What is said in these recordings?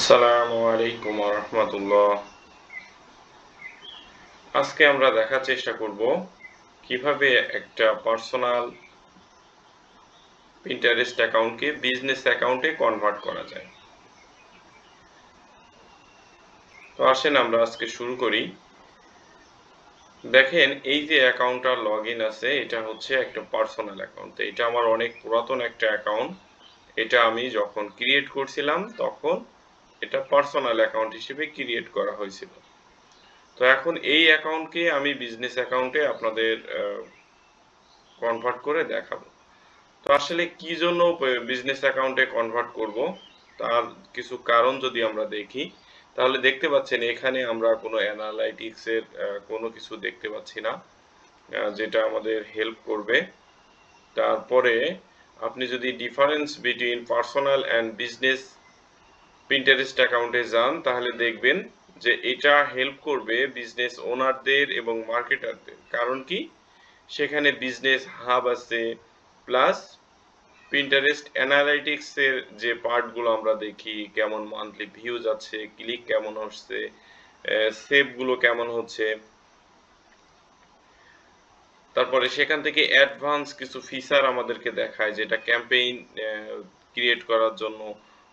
আসসালামু আলাইকুম ওয়া রাহমাতুল্লাহ। আজকে আমরা দেখার চেষ্টা করব কিভাবে একটা পার্সোনাল পিন্টারেস্ট অ্যাকাউন্টকে বিজনেস অ্যাকাউন্টে কনভার্ট করা যায়। তো আসেন আমরা আজকে শুরু করি। দেখেন এই যে অ্যাকাউন্টটা লগইন আছে এটা হচ্ছে একটা পার্সোনাল অ্যাকাউন্ট। এটা আমার অনেক পুরাতন একটা অ্যাকাউন্ট। এটা আমি যখন ক্রিয়েট করছিলাম তখন এটা পার্সোনাল অ্যাকাউন্ট হিসেবে ক্রিয়েট করা হয়েছিল। তো এখন এই অ্যাকাউন্টকে আমি বিজনেস অ্যাকাউন্টে আপনাদের কনভার্ট করে দেখাবো। তো আসলে কি জন্য বিজনেস অ্যাকাউন্টে কনভার্ট করব তার কিছু কারণ যদি আমরা দেখি তাহলে দেখতে পাচ্ছেন এখানে আমরা কোনো অ্যানালাইটিক্স এর কোনো কিছু দেখতে পাচ্ছি না যেটা আমাদের হেল্প করবে। তারপরে আপনি যদি difference between personal and business Pinterest অ্যাকাউন্টে যান তাহলে দেখবেন যে এটা হেল্প করবে বিজনেস ওনারদের এবং মার্কেটারদের। কারণ কি সেখানে বিজনেস হাব আছে প্লাস পিন্টারেস্ট অ্যানালাইটিক্স এর যে পার্টগুলো আমরা দেখি কেমন মান্থলি ভিউজ আছে, ক্লিক কেমন হচ্ছে, সেভ গুলো কেমন হচ্ছে, তারপরে সেখান থেকে অ্যাডভান্স কিছু ফিচার আমাদেরকে দেখায় যেটা ক্যাম্পেইন ক্রিয়েট করার জন্য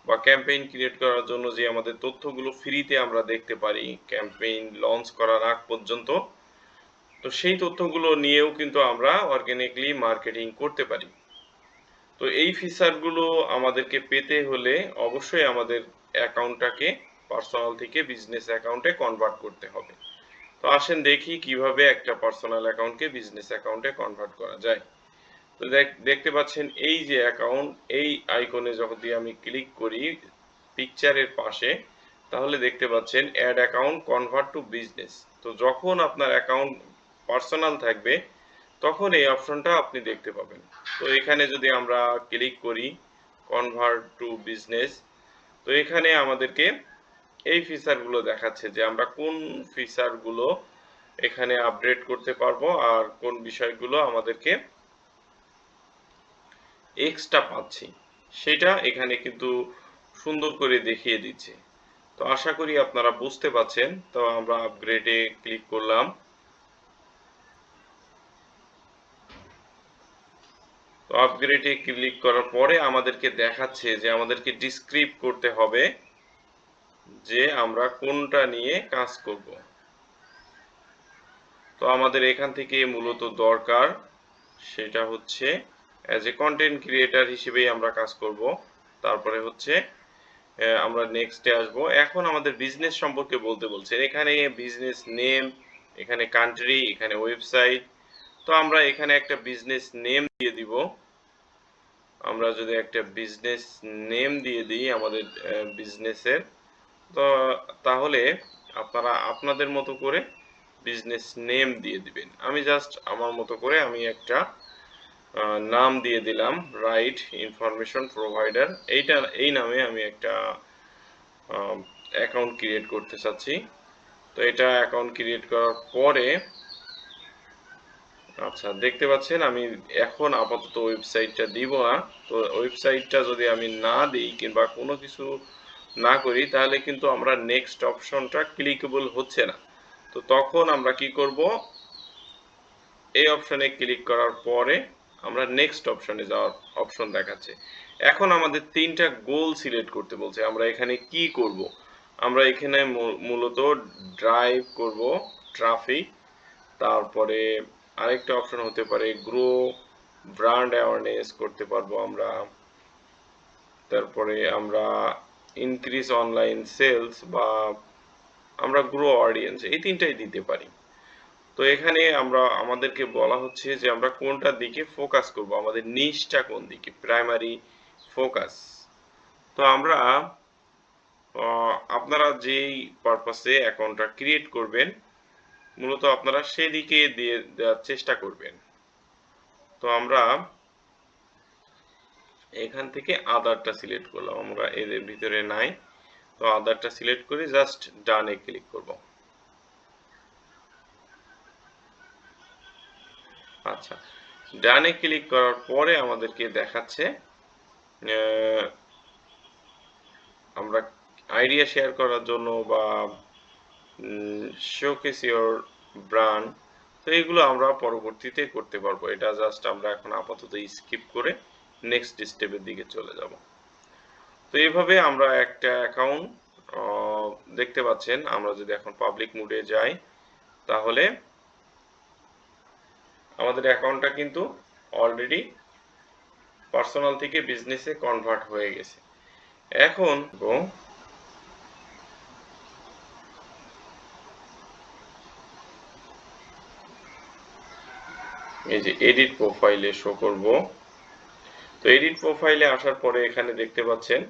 বা ক্যাম্পেইন ক্রিয়েট করার জন্য যে আমাদের তথ্যগুলো ফ্রিতে আমরা দেখতে পারি ক্যাম্পেইন লঞ্চ করার আগ পর্যন্ত। তো সেই তথ্যগুলো নিয়েও কিন্তু আমরা অর্গানিকলি মার্কেটিং করতে পারি। তো এই ফিচারগুলো আমাদেরকে পেতে হলে অবশ্যই আমাদের অ্যাকাউন্টটাকে পার্সোনাল থেকে বিজনেস অ্যাকাউন্টে কনভার্ট করতে হবে। তো আসেন দেখি কিভাবে একটা পার্সোনাল অ্যাকাউন্টকে বিজনেস অ্যাকাউন্টে কনভার্ট করা যায়। তো দেখতে পাচ্ছেন এই যে অ্যাকাউন্ট এই আইকনে যদি আমি ক্লিক করি পিকচারের পাশে তাহলে দেখতে পাচ্ছেন add account convert to business. তো যখন আপনার অ্যাকাউন্ট পার্সোনাল থাকবে তখন এই অপশনটা আপনি দেখতে পাবেন। তো এখানে যদি আমরা ক্লিক করি কনভার্ট টু বিজনেস তো এখানে আমাদেরকে এই ফিচারগুলো দেখাচ্ছে যে আমরা কোন ফিচারগুলো এখানে আপডেট করতে পারবো আর কোন বিষয়গুলো আমাদেরকে এক্সট্রা পাচ্ছি সেটা এখানে কিন্তু সুন্দর করে দেখিয়ে দিচ্ছে। তো আশা করি আপনারা বুঝতে পাচ্ছেন। তো আমরা আপগ্রেডে ক্লিক করলাম। তো আপগ্রেডে ক্লিক করার পরে আমাদেরকে দেখাচ্ছে যে আমাদেরকে ডিসক্রিপ্ট করতে হবে যে আমরা কোনটা নিয়ে কাজ করব। তো আমাদের এখান থেকে মূলত দরকার সেটা হচ্ছে অ্যাজ এ কন্টেন্ট ক্রিয়েটর হিসেবেই আমরা কাজ করব। তারপরে হচ্ছে আমরা নেক্সটে আসব। এখন আমাদের বিজনেস সম্পর্কে বলতে বলছে এখানে বিজনেস নেম, এখানে কান্ট্রি, এখানে ওয়েবসাইট। তো আমরা এখানে একটা বিজনেস নেম দিয়ে দিব। আমরা যদি একটা বিজনেস নেম দিয়ে দিই আমাদের বিজনেসের তো তাহলে আপনারা আপনাদের মতো করে বিজনেস নেম দিয়ে দিবেন। আমি জাস্ট আমার মতো করে আমি একটা নাম দিয়ে দিলাম রাইট ইনফরমেশন প্রোভাইডার। এই নামে আমি একটা অ্যাকাউন্ট ক্রিয়েট করতে চাচ্ছি। তো এটা অ্যাকাউন্ট ক্রিয়েট করার পরে আচ্ছা দেখতে পাচ্ছেন আমি এখন আপাতত ওয়েবসাইটটা দিব না। তো ওয়েবসাইটটা যদি আমি না দিই কিংবা কোনো কিছু না করি তাহলে কিন্তু আমরা নেক্সট অপশনটা ক্লিকেবল হচ্ছে না। তো তখন আমরা কি করব এই অপশনে ক্লিক করার পরে আমরা নেক্সট অপশনে যাওয়ার অপশন দেখাচ্ছে। এখন আমাদের তিনটা গোল সিলেক্ট করতে বলছে আমরা এখানে কি করব। আমরা এখানে মূলত ড্রাইভ করব ট্রাফিক, তারপরে আরেকটা অপশন হতে পারে গ্রো ব্র্যান্ড অ্যাওয়ারনেস করতে পারবো আমরা, তারপরে আমরা ইনক্রিজ অনলাইন সেলস বা আমরা গ্রো অডিয়েন্স এই তিনটাই দিতে পারি। তো এখানে আমরা আমাদেরকে বলা হচ্ছে যে আমরা কোনটার দিকে ফোকাস করব, আমাদের নিশটা কোন দিকে প্রাইমারি ফোকাস। তো আমরা আপনারা যেই পারপাসে অ্যাকাউন্টটা ক্রিয়েট করবেন মূলত আপনারা সেদিকে দিয়ে দেওয়ার চেষ্টা করবেন। তো আমরা এখান থেকে আদারটা সিলেক্ট করলাম, আমরা এদের ভিতরে নাই। তো আদারটা সিলেক্ট করে জাস্ট ডানে ক্লিক করব। আচ্ছা ডানে ক্লিক করার পরে আমাদেরকে দেখাচ্ছে আমরা আইডিয়া শেয়ার করার জন্য বা শোকেস ইওর ব্র্যান্ড, তো এগুলো আমরা পরবর্তীতে করতে পারবো। এটা জাস্ট আমরা এখন আপাতত স্কিপ করে নেক্সট স্টেপের দিকে চলে যাব। তো এইভাবে আমরা একটা অ্যাকাউন্ট দেখতে পাচ্ছেন, আমরা যদি এখন পাবলিক মোডে যাই তাহলে আমাদের অ্যাকাউন্টটা কিন্তু অলরেডি পার্সোনাল থেকে বিজনেসে কনভার্ট হয়ে গেছে। এখন এই যে এডিট প্রোফাইলে শো করব। তো এডিট প্রোফাইলে আসার পরে এখানে দেখতে পাচ্ছেন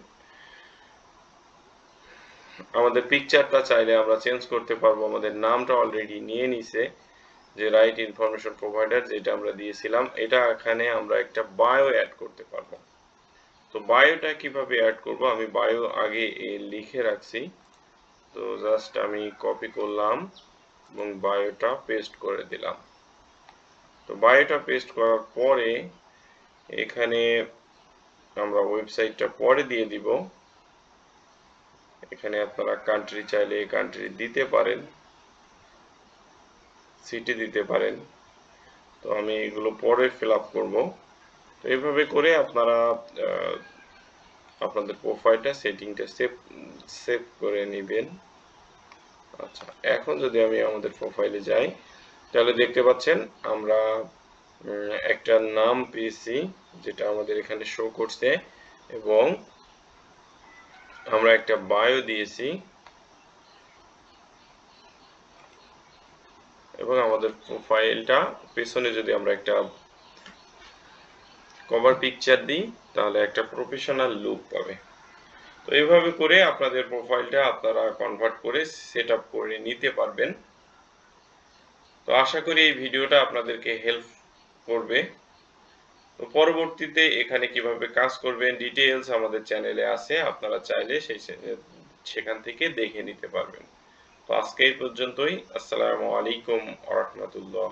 আমাদের পিকচারটা চাইলে আমরা চেঞ্জ করতে পারবো। আমাদের নামটা অলরেডি নিয়ে নিছে, যে রাইট ইনফরমেশন প্রোভাইডার যেটা আমরা দিয়েছিলাম, এটা এখানে আমরা একটা বায়ো অ্যাড করতে পারবো। তো বায়োটা কিভাবে অ্যাড করব, আমি বায়ো আগে লিখে রাখছি। তো জাস্ট আমি কপি করলাম এবং বায়োটা পেস্ট করে দিলাম। তো বায়োটা পেস্ট করার পরে এখানে আমরা ওয়েবসাইটটা পরে দিয়ে দিব। এখানে আপনারা কান্ট্রি চাইলে কান্ট্রি দিতে পারেন, সিটি দিতে পারেন। তো আমি এগুলো পরে ফিল আপ করবো। তো এইভাবে করে আপনারা আপনাদের প্রোফাইলটা সেটিংটা সেভ করে নেবেন। আচ্ছা, এখন যদি আমি আমাদের প্রোফাইলে যাই তাহলে দেখতে পাচ্ছেন আমরা একটা নাম পেয়েছি যেটা আমাদের এখানে শো করছে, এবং আমরা একটা বায়ো দিয়েছি, এবং আমাদের প্রোফাইলটা পেছনে যদি আমরা একটা কভার পিকচার দিই তাহলে একটা প্রফেশনাল লুক পাবে। তো এইভাবে করে আপনাদের প্রোফাইলটা আপনারা কনভার্ট করে সেট আপ করে নিতে পারবেন। তো আশা করি এই ভিডিওটা আপনাদেরকে হেল্প করবে। তো পরবর্তীতে এখানে কিভাবে কাজ করবেন ডিটেইলস আমাদের চ্যানেলে আছে, আপনারা চাইলে সেখান থেকে দেখে নিতে পারবেন। তো আজকে এই পর্যন্তই। আসসালামু আলাইকুম ওয়া রাহমাতুল্লাহ।